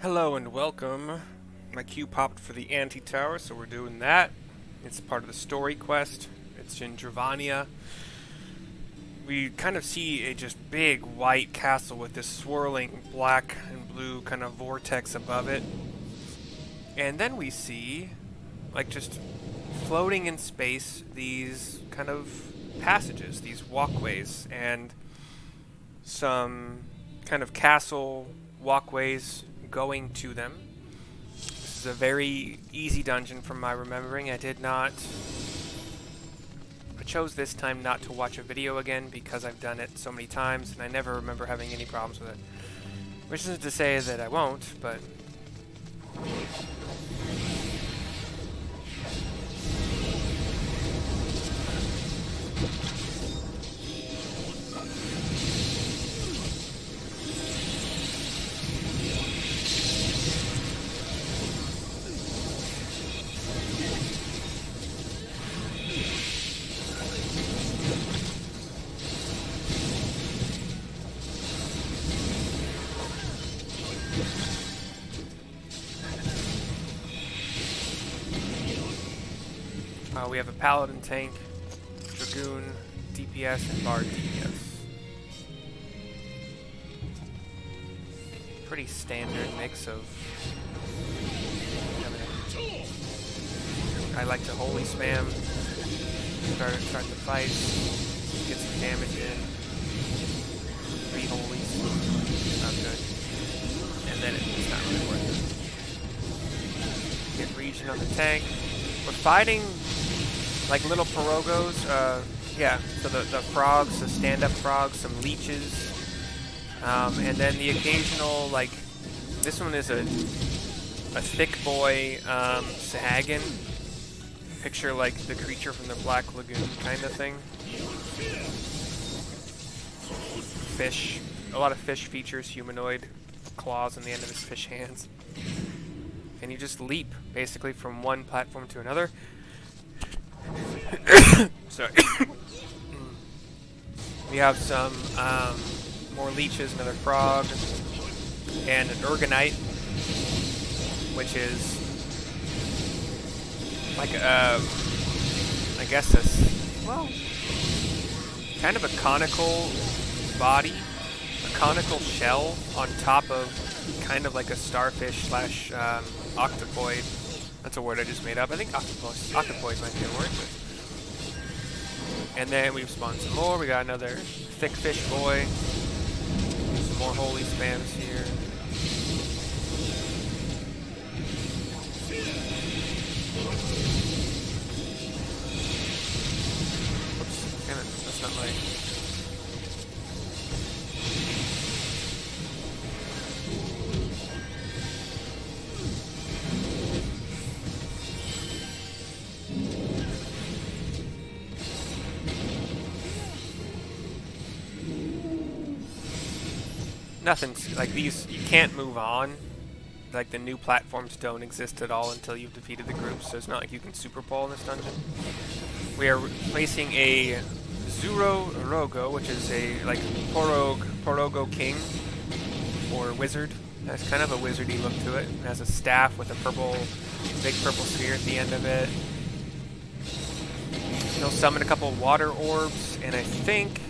Hello and welcome. My queue popped for the Antitower, so we're doing that. It's part of the story quest. It's in Dravania. We kind of see a just big white castle with this swirling black and blue kind of vortex above it. And then we see, like, just floating in space, these kind of passages, these walkways, and some kind of castle walkways going to them. This is a very easy dungeon from my remembering. I chose this time not to watch a video again because I've done it so many times and I never remember having any problems with it. Which isn't to say that I won't, but we have a paladin tank, dragoon, DPS, and bard DPS. Pretty standard mix of everything. I like to holy spam, start the fight, get some damage in, 3 holies, not good, and then it's not really worth it. Get regen on the tank. We're fighting like little pirogos, so the frogs, the stand-up frogs, some leeches, and then the occasional, like, this one is a thick boy Sahagin. Picture like the creature from the Black Lagoon kind of thing. Fish, a lot of fish features, humanoid claws on the end of his fish hands. And you just leap, basically, from one platform to another. Sorry. We have some more leeches, another frog, and an Urgonite, which is like I guess kind of a conical body, a conical shell on top of kind of like a starfish slash octopoid. That's a word I just made up. I think octopoid might be a word. But. And then we've spawned some more. We got another thick fish boy. Some more holy spams here. Oops, damn it, that's not my... Nothing's like these, you can't move on. Like the new platforms don't exist at all until you've defeated the groups, so it's not like you can super pull in this dungeon. We are facing a Zuro Rogo, which is a like Porogo King or wizard. It has kind of a wizardy look to it. It has a staff with a big purple sphere at the end of it. He'll summon a couple water orbs, and I think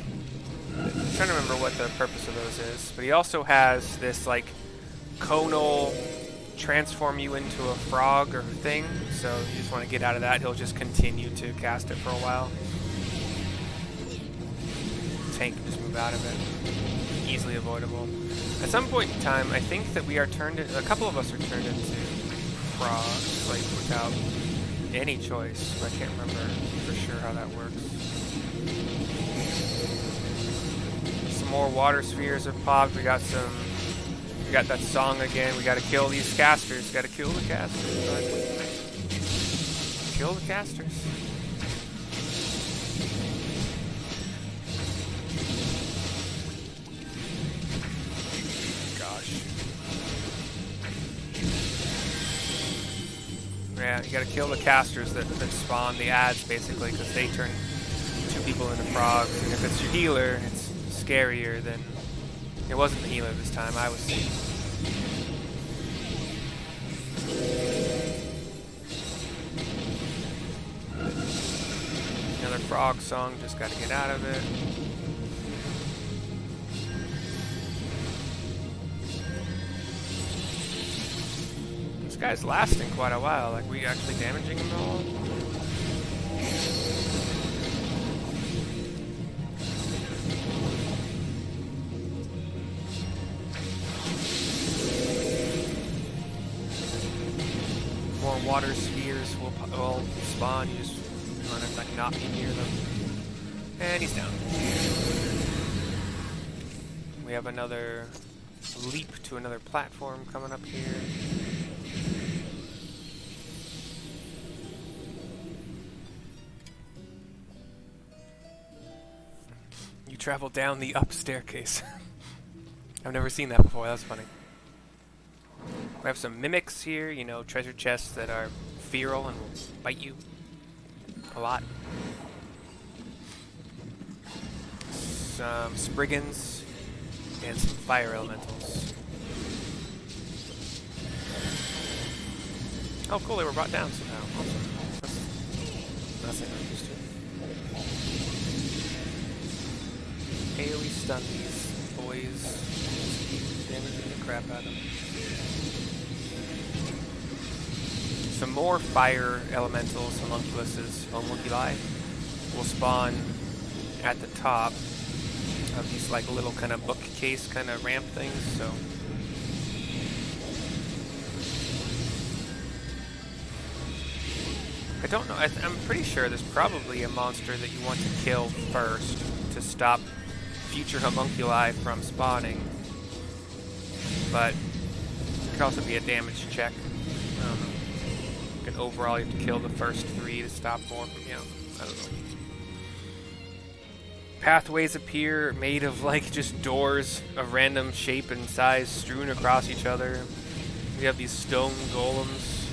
I'm trying to remember what the purpose of those is, but he also has this like conal transform you into a frog or thing, so you just want to get out of that. He'll just continue to cast it for a while. Tank can just move out of it. Easily avoidable. At some point in time, I think that we are a couple of us are turned into frogs, like without any choice, but I can't remember for sure how that works. More water spheres have popped. We got that song again. We gotta kill these casters. Gotta kill the casters. Kill the casters. Gosh. Yeah, you gotta kill the casters that spawn the ads, basically, because they turn 2 people into frogs. And if it's your healer, it's scarier than... It wasn't the healer this time, I was... frog song, just gotta get out of it. This guy's lasting quite a while. Like, we actually damaging him at all? More water spheres will spawn. You just want to like not be near them. And he's down. We have another leap to another platform coming up here. You travel down the up staircase. I've never seen that before. That's funny. We have some mimics here, you know, treasure chests that are feral and will bite you a lot. Some Spriggans and some fire elementals. Oh cool, they were brought down somehow. Awesome. That's nothing I'm used to. AoE stun these boys. Keep damaging the crap out of them. Some more fire elementals, homunculi, will spawn at the top of these like little kind of bookcase kind of ramp things, so I don't know, I'm pretty sure there's probably a monster that you want to kill first to stop future homunculi from spawning, but it could also be a damage check. I don't know. Overall, you have to kill the first 3 to stop more from, you know, I don't know. Pathways appear made of, like, just doors of random shape and size strewn across each other. We have these stone golems.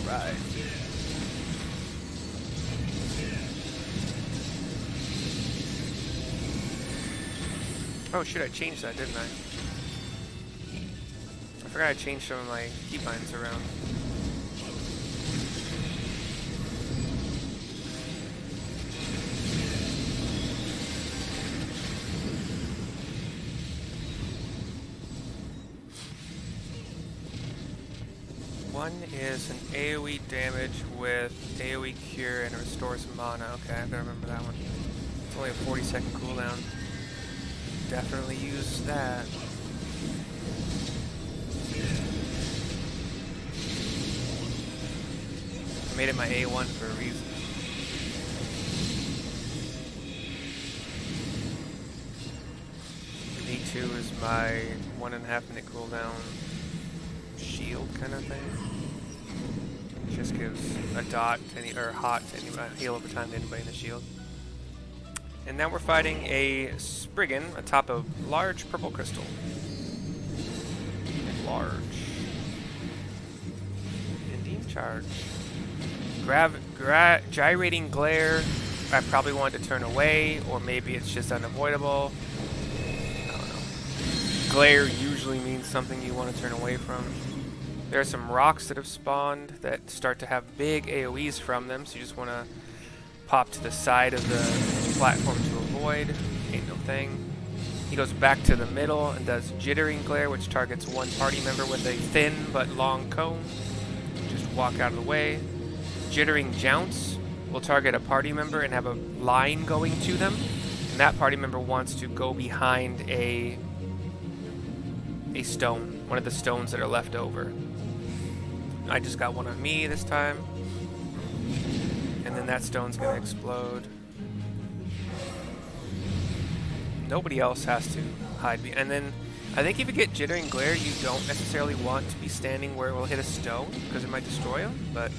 Alright. Oh shit, I changed that, didn't I? I forgot I changed some of my keybinds around. One is an AoE damage with AoE cure and restore some mana. Okay, I have to remember that one. It's only a 40-second cooldown. Definitely use that. I made it my A1 for a reason. D2 is my 1.5 minute cooldown shield kind of thing. It just gives a dot to any, or hot to anybody, heal over time to anybody in the shield. And now we're fighting a Spriggan atop a large purple crystal. Large. Indian charge. Gyrating glare. I probably want to turn away, or maybe it's just unavoidable. I don't know. Glare usually means something you want to turn away from. There are some rocks that have spawned that start to have big AoEs from them, so you just want to pop to the side of the platform to avoid. Ain't no thing. He goes back to the middle and does Jittering Glare, which targets one party member with a thin but long cone. Just walk out of the way. Jittering Jounce will target a party member and have a line going to them, and that party member wants to go behind a stone, one of the stones that are left over. I just got one on me this time. And then that stone's gonna explode. Nobody else has to hide me. And then I think if you get Jittering Glare, you don't necessarily want to be standing where it will hit a stone, because it might destroy them. But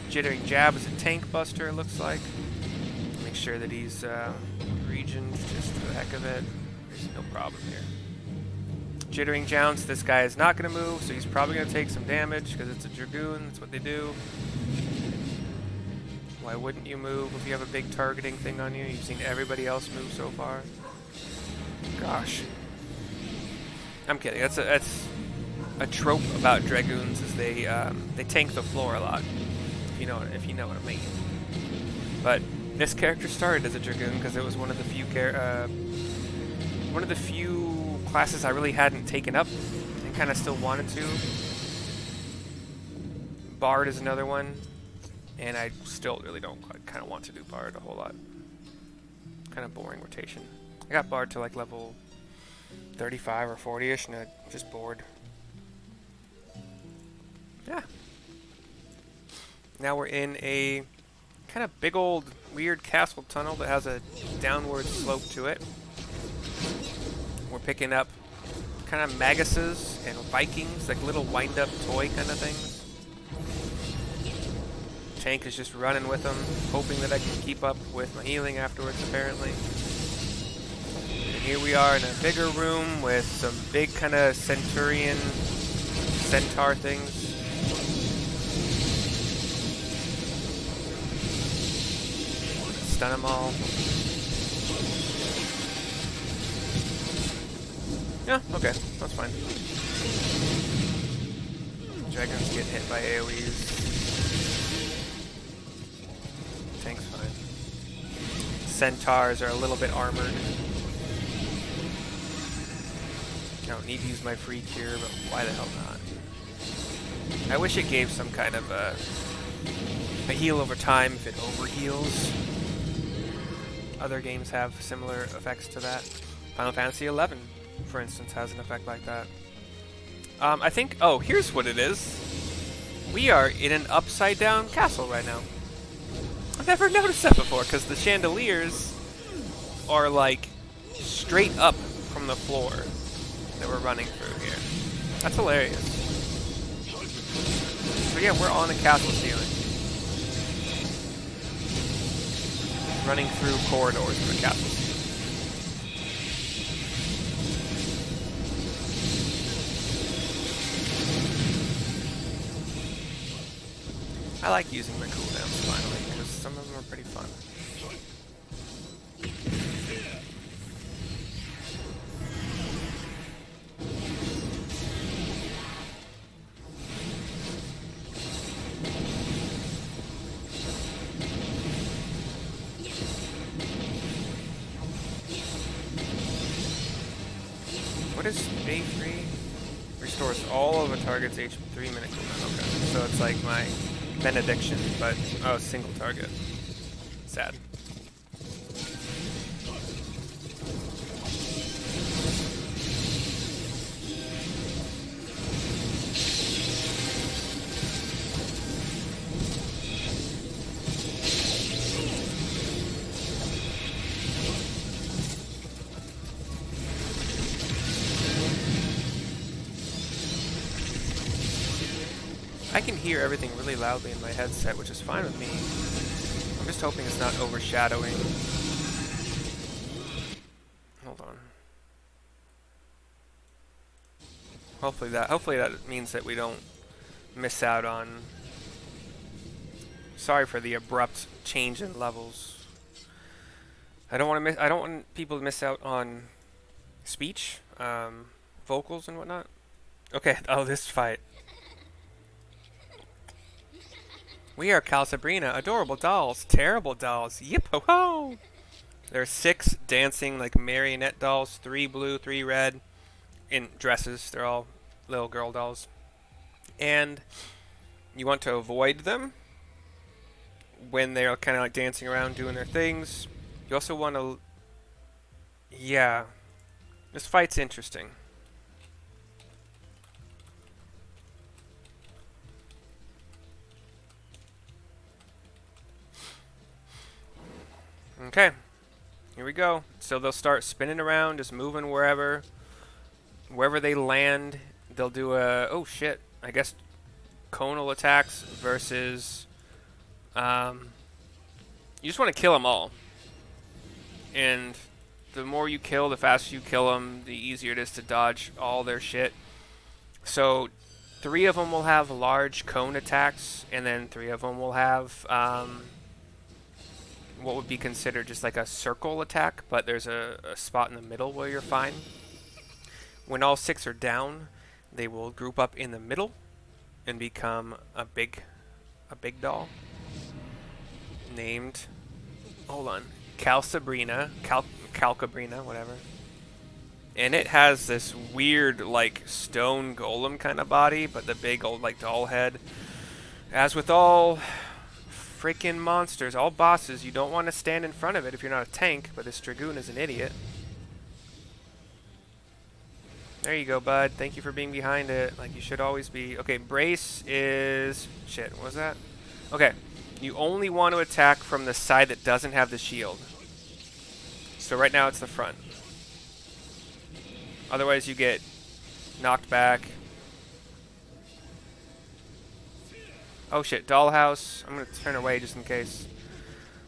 Jittering Jab is a tank buster, it looks like. Make sure that he's regioned just for the heck of it. There's no problem here. Jittering Jounce, this guy is not going to move, so he's probably going to take some damage because it's a Dragoon. That's what they do. Why wouldn't you move if you have a big targeting thing on you? You've seen everybody else move so far. Gosh. I'm kidding. That's a trope about Dragoons is they tank the floor a lot. If you know what I mean. But this character started as a Dragoon because it was one of the few classes I really hadn't taken up and kind of still wanted to. Bard is another one, and I still really don't kind of want to do Bard a whole lot. Kind of boring rotation. I got Bard to like level 35 or 40ish, and I'm just bored. Yeah. Now we're in a kind of big old weird castle tunnel that has a downward slope to it. We're picking up kind of Maguses and Vikings, like little wind-up toy kind of things. Tank is just running with them, hoping that I can keep up with my healing afterwards, apparently. And here we are in a bigger room with some big kind of Centurion centaur things. Stun them all. Yeah, okay, that's fine. Dragons get hit by AoEs. Tank's fine. Centaurs are a little bit armored. I don't need to use my free cure, but why the hell not? I wish it gave some kind of a heal over time if it overheals. Other games have similar effects to that. Final Fantasy XI, for instance, has an effect like that. I think, oh, here's what it is. We are in an upside down castle right now. I've never noticed that before, because the chandeliers are like straight up from the floor that we're running through here. That's hilarious. So yeah, we're on a castle ceiling. Running through corridors of a castle ceiling. I like using my cooldowns finally, because some of them are pretty fun. What is A3? Restores all of a target's HP 3-minute cooldown. Okay, so it's like my benediction, but oh, single target. Sad. I can hear everything really loudly in my headset, which is fine with me. I'm just hoping it's not overshadowing. Hold on. Hopefully that means that we don't miss out on. Sorry for the abrupt change in levels. I don't want people to miss out on speech, vocals and whatnot. Okay. Oh, this fight. We are Cal Sabrina, adorable dolls, terrible dolls, yip ho ho! There are 6 dancing like marionette dolls, 3 blue, 3 red, in dresses. They're all little girl dolls. And you want to avoid them when they're kind of like dancing around doing their things. You also want to... Yeah. This fight's interesting. Okay, here we go. So they'll start spinning around, just moving wherever they land. They'll do a, oh shit, I guess conal attacks versus, you just want to kill them all. And the more you kill, the faster you kill them, the easier it is to dodge all their shit. So 3 of them will have large cone attacks, and then 3 of them will have, what would be considered just like a circle attack, but there's a spot in the middle where you're fine. When all 6 are down, they will group up in the middle and become a big doll named, hold on, Calcabrina, whatever. And it has this weird, like, stone golem kind of body, but the big old, like, doll head. As with all freaking monsters, all bosses, you don't want to stand in front of it if you're not a tank, but this Dragoon is an idiot. There you go, bud. Thank you for being behind it, like you should always be. Okay, brace is... Shit, what was that? Okay, you only want to attack from the side that doesn't have the shield. So right now it's the front. Otherwise you get knocked back. Oh shit, Dollhouse. I'm going to turn away just in case.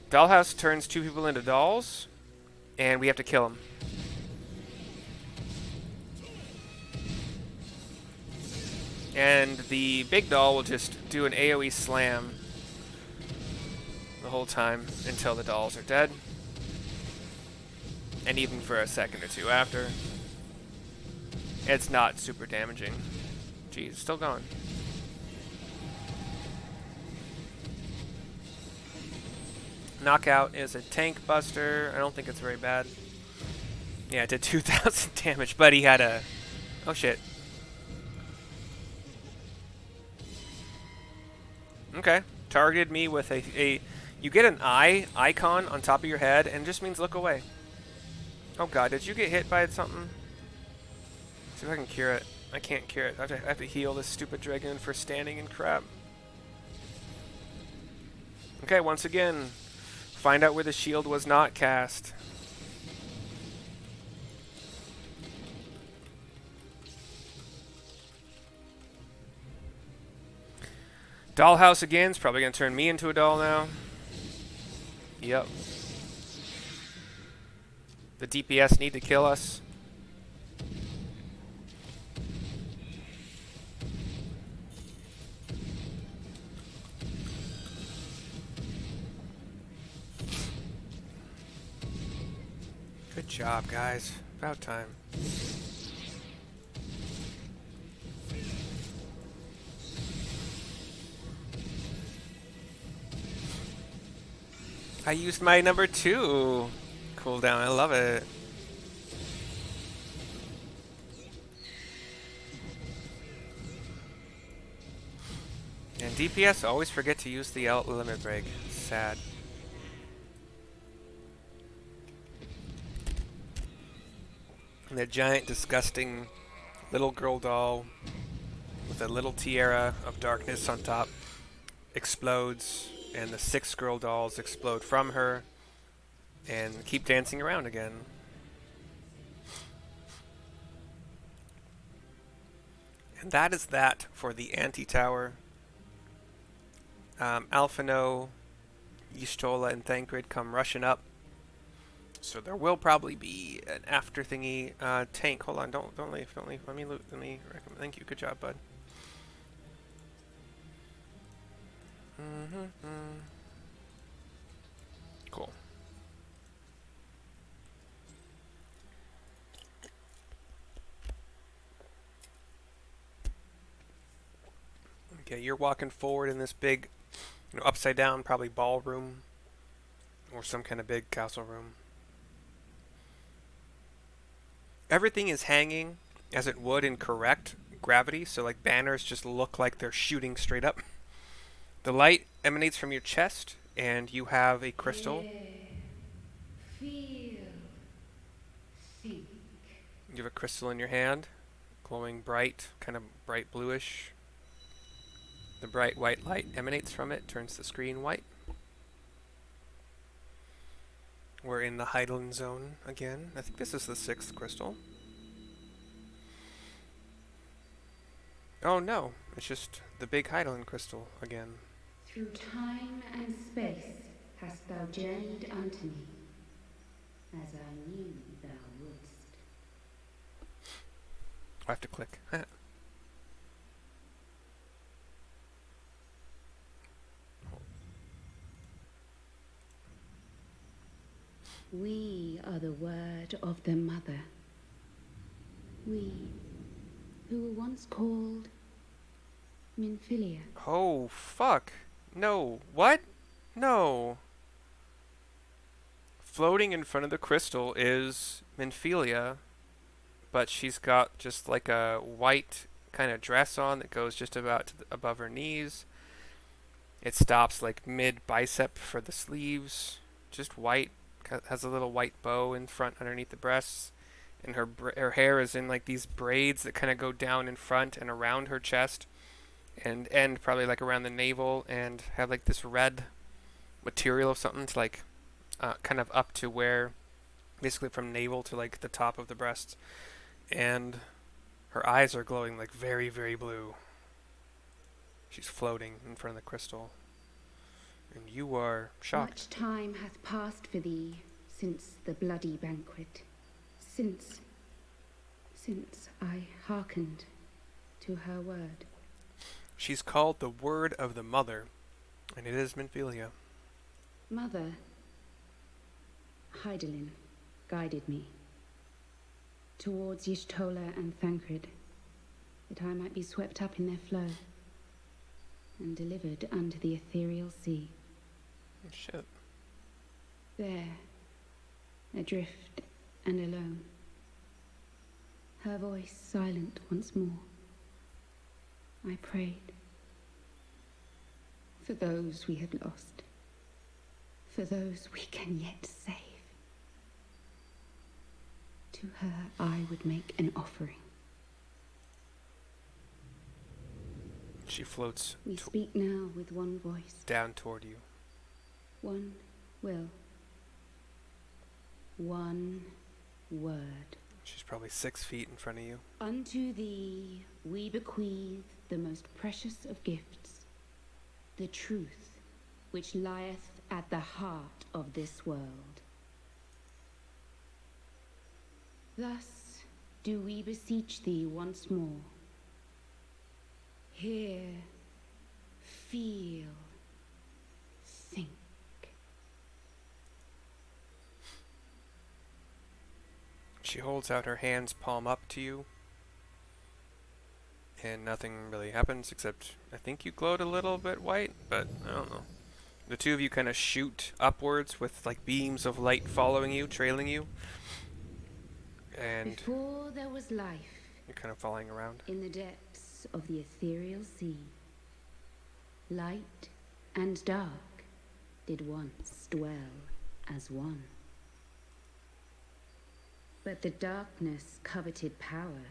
Dollhouse turns 2 people into dolls, and we have to kill them. And the big doll will just do an AoE slam the whole time until the dolls are dead. And even for a second or two after. It's not super damaging. Geez, still going. Knockout is a tank buster. I don't think it's very bad. Yeah, it did 2,000 damage, but he had a... Oh shit. Okay. Targeted me with a... You get an eye icon on top of your head, and it just means look away. Oh god, did you get hit by something? See if I can cure it. I can't cure it. I have to heal this stupid dragon for standing in crap. Okay, once again, find out where the shield was not cast. Dollhouse again. It's probably going to turn me into a doll now. Yep. The DPS need to kill us. Good job, guys. About time. I used my number 2 cooldown. I love it. And DPS always forget to use the limit break. Sad. And the giant, disgusting little girl doll with a little tiara of darkness on top explodes, and the 6 girl dolls explode from her and keep dancing around again. And that is that for the Antitower. Alphino, Y'shtola, and Thancred come rushing up. So there will probably be an after thingy. Tank, hold on, don't leave, don't leave. Let me recommend. Thank you, good job, bud. Cool. Okay, you're walking forward in this big, upside down, probably ballroom or some kind of big castle room. Everything is hanging as it would in correct gravity, so like banners just look like they're shooting straight up. The light emanates from your chest, and you have a crystal. You have a crystal in your hand, glowing bright, kind of bright bluish. The bright white light emanates from it, turns the screen white. We're in the Hydaelyn zone again. I think this is the 6th crystal. Oh no, it's just the big Hydaelyn crystal again. Through time and space hast thou journeyed unto me, as I knew thou wouldst. I have to click. We are the word of the mother. We, who were once called Minfilia. Oh, fuck. No. What? No. Floating in front of the crystal is Minfilia, but she's got just like a white kind of dress on that goes just about above her knees. It stops like mid bicep for the sleeves. Just white. Has a little white bow in front underneath the breasts. And her hair is in like these braids that kind of go down in front and around her chest and end probably like around the navel and have like this red material of something to like kind of up to where basically from navel to like the top of the breasts. And her eyes are glowing like very, very blue. She's floating in front of the crystal. And you are shocked. Much time hath passed for thee since the bloody banquet. Since I hearkened to her word. She's called the Word of the Mother, and it is Minfilia. Mother Hydaelyn guided me towards Y'shtola and Thancred, that I might be swept up in their flow and delivered unto the ethereal sea. Oh, shit. There, adrift and alone, her voice silent once more, I prayed for those we had lost, for those we can yet save. To her I would make an offering. She floats We speak now with one voice, down toward you. one will, one word. She's probably 6 feet in front of you. Unto thee we bequeath the most precious of gifts, the truth which lieth at the heart of this world. Thus do we beseech thee once more. Hear, feel, think. She holds out her hands palm up to you. And nothing really happens except I think you glowed a little bit white, but I don't know. The two of you kind of shoot upwards with like beams of light following you, trailing you. And Before there was life you're kind of falling around. in the depths of the ethereal sea, light and dark did once dwell as one. But the darkness coveted power,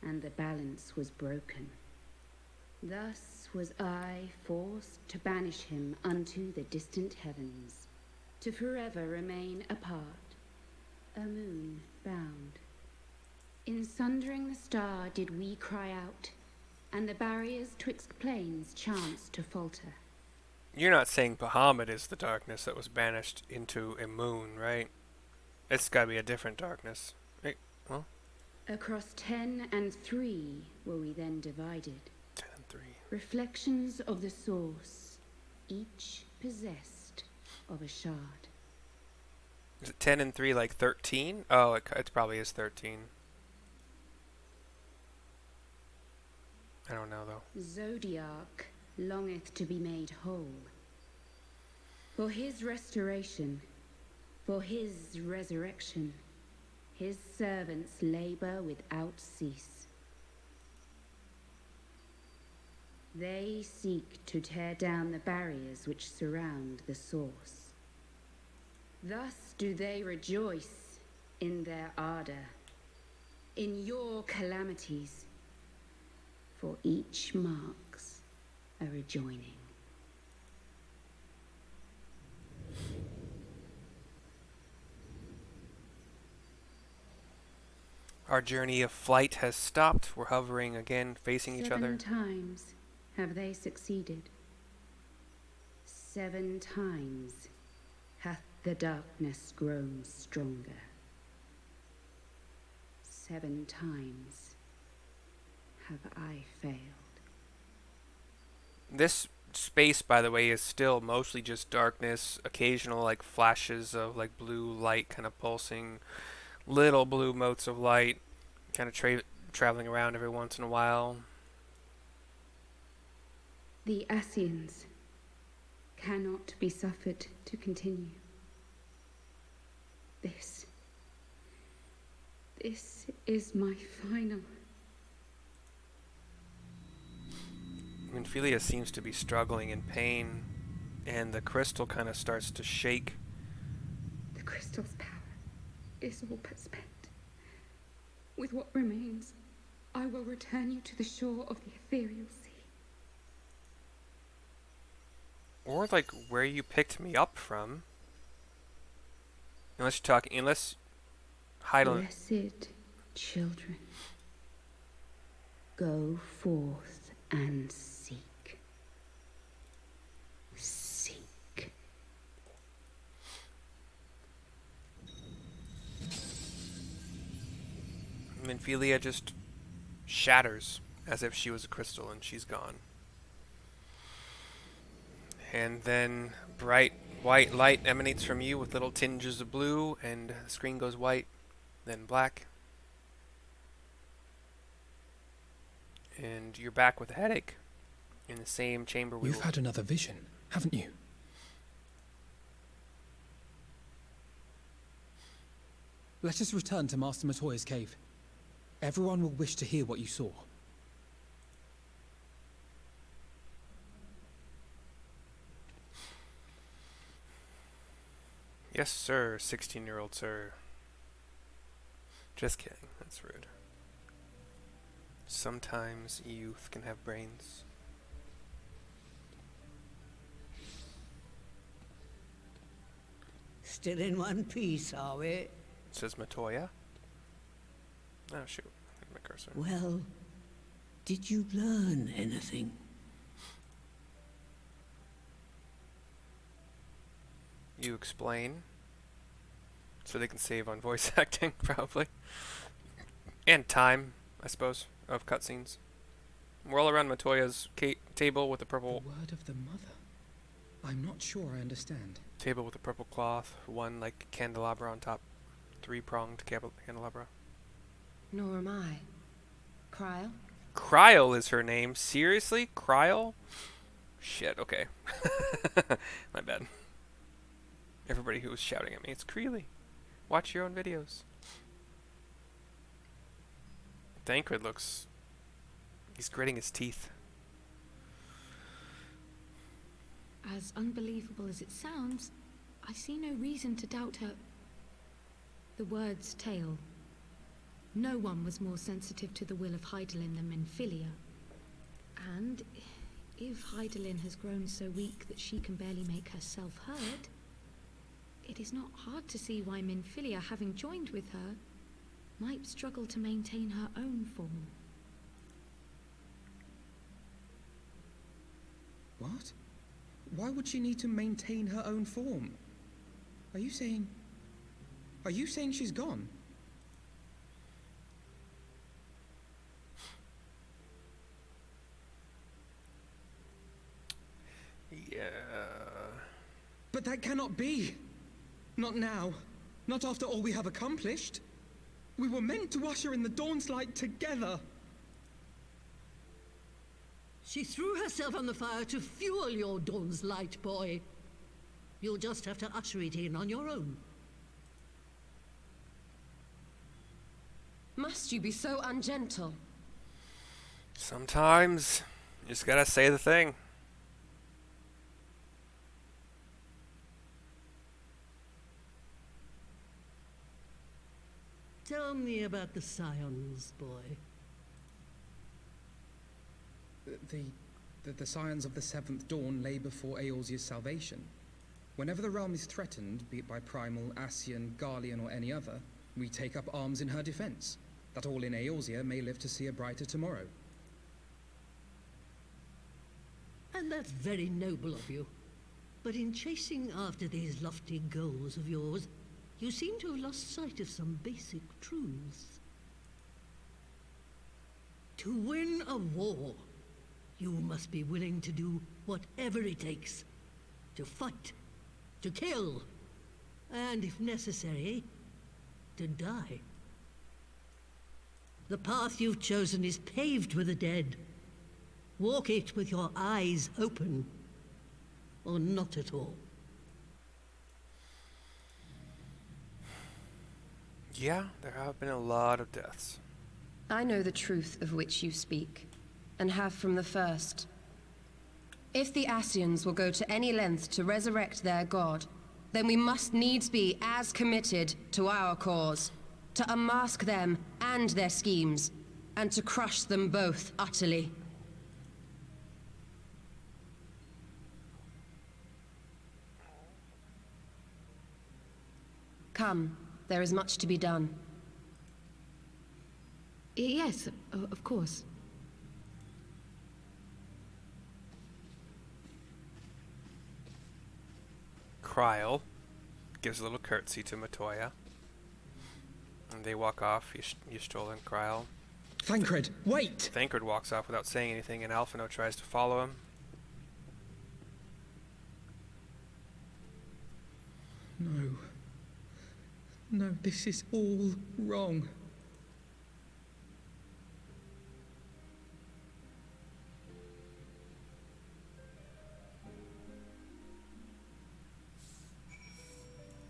and the balance was broken. Thus was I forced to banish him unto the distant heavens, to forever remain apart, a moon bound. In sundering the star did we cry out, and the barriers twixt planes chanced to falter. You're not saying Bahamut is the darkness that was banished into a moon, right? It's gotta be a different darkness. Right? Well, Across 10 and 3 were we then divided. 10 and 3. Reflections of the source, each possessed of a shard. Is it 10 and 3 like 13? Oh, it probably is 13. I don't know though. Zodiac longeth to be made whole. For his restoration, for his resurrection, his servants labor without cease. They seek to tear down the barriers which surround the source. Thus do they rejoice in their ardor, in your calamities, for each marks a rejoining. Our journey of flight has stopped. We're hovering again, facing each other. 7 times have they succeeded. 7 times hath the darkness grown stronger. 7 times have I failed. This space, by the way, is still mostly just darkness, occasional like flashes of like blue light kind of pulsing, little blue motes of light kind of traveling around every once in a while. The Ascians cannot be suffered to continue. This is my final. Minfilia seems to be struggling in pain, and the crystal kind of starts to shake. The crystal's power is all but spent. With what remains, I will return you to the shore of the ethereal sea. Or like where you picked me up from. Unless you're talking, unless Hydaelyn. Blessed children, go forth and seek. Seek. Minfilia just shatters as if she was a crystal and she's gone. And then bright white light emanates from you with little tinges of blue, and the screen goes white, then black. And you're back with a headache in the same chamber we You've had another vision, haven't you? Let us return to Master Matoya's cave. Everyone will wish to hear what you saw. Yes, sir, 16-year-old sir. Just kidding, that's rude. Sometimes youth can have brains. Still in one piece, are we? Says Matoya. Oh, shoot. My cursor. Well, did you learn anything? You explain. So they can save on voice acting, probably. And time, I suppose, of cutscenes. We're all around Matoya's table with a purple... The word of the mother? I'm not sure I understand. Table with a purple cloth, one like candelabra on top. Three-pronged candelabra. Nor am I. Cryle? Cryle is her name. Seriously? Cryle? Shit, okay. My bad. Everybody who was shouting at me, it's Creely. Watch your own videos. Thancred looks... He's gritting his teeth. As unbelievable as it sounds, I see no reason to doubt her. The word's tale. No one was more sensitive to the will of Hydaelyn than Minfilia. And if Hydaelyn has grown so weak that she can barely make herself heard, it is not hard to see why Minfilia, having joined with her, might struggle to maintain her own form. What? Why would she need to maintain her own form? Are you saying she's gone? Yeah... But that cannot be! Not now. Not after all we have accomplished. We were meant to usher in the dawn's light together. She threw herself on the fire to fuel your dawn's light, boy. You'll just have to usher it in on your own. Must you be so ungentle? Sometimes, you just gotta say the thing. Tell me about the Scions, boy. The scions of the Seventh Dawn lay before Eorzea's salvation. Whenever the realm is threatened, be it by Primal, Ascian, Garlean, or any other, we take up arms in her defense, that all in Eorzea may live to see a brighter tomorrow. And that's very noble of you. But in chasing after these lofty goals of yours, you seem to have lost sight of some basic truths. To win a war, you must be willing to do whatever it takes. To fight, to kill, and if necessary, to die. The path you've chosen is paved with the dead. Walk it with your eyes open, or not at all. Yeah, there have been a lot of deaths. I know the truth of which you speak, and have from the first. If the Ascians will go to any length to resurrect their god, then we must needs be as committed to our cause, to unmask them and their schemes, and to crush them both utterly. Come, there is much to be done. Yes, of course. Kryl gives a little curtsy to Matoya. And they walk off, Ystral and Kryl. Thancred, wait! Thancred walks off without saying anything, and Alphino tries to follow him. No. No, this is all wrong.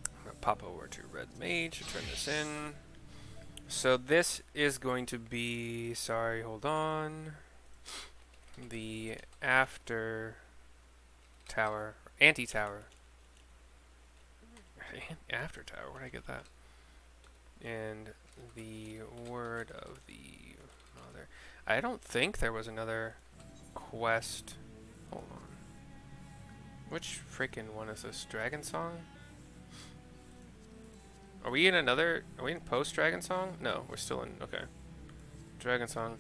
I'm gonna pop over to Red Mage to turn this in. So this is going to be, sorry, hold on, the after tower, Antitower. After tower, where did I get that? And the word of the mother. I don't think there was another quest. Hold on. Which freaking one is this? Dragon Song? Are we in post Dragon Song? No, we're still in, okay. Dragon Song.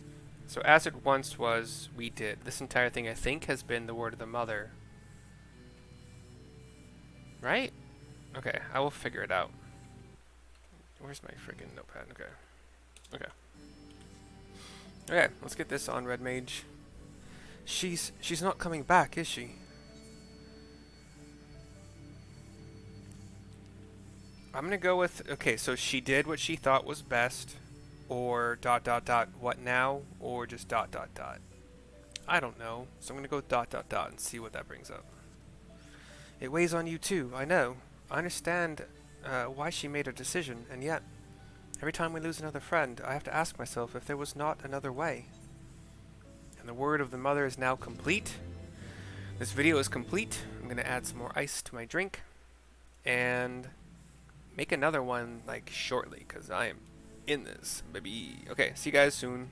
So as it once was, we did. This entire thing, I think, has been the word of the mother. Right? Okay, I will figure it out. Where's my freaking notepad? Okay. Okay. Okay, let's get this on, Red Mage. She's not coming back, is she? I'm gonna go with, okay, so she did what she thought was best, or ... what now, or just ... I don't know, so I'm gonna go with ... and see what that brings up. It weighs on you too, I know. I understand why she made her decision, and yet, every time we lose another friend, I have to ask myself if there was not another way. And the word of the mother is now complete. This video is complete. I'm gonna add some more ice to my drink, and make another one like shortly, because I am in this, baby. Okay, see you guys soon.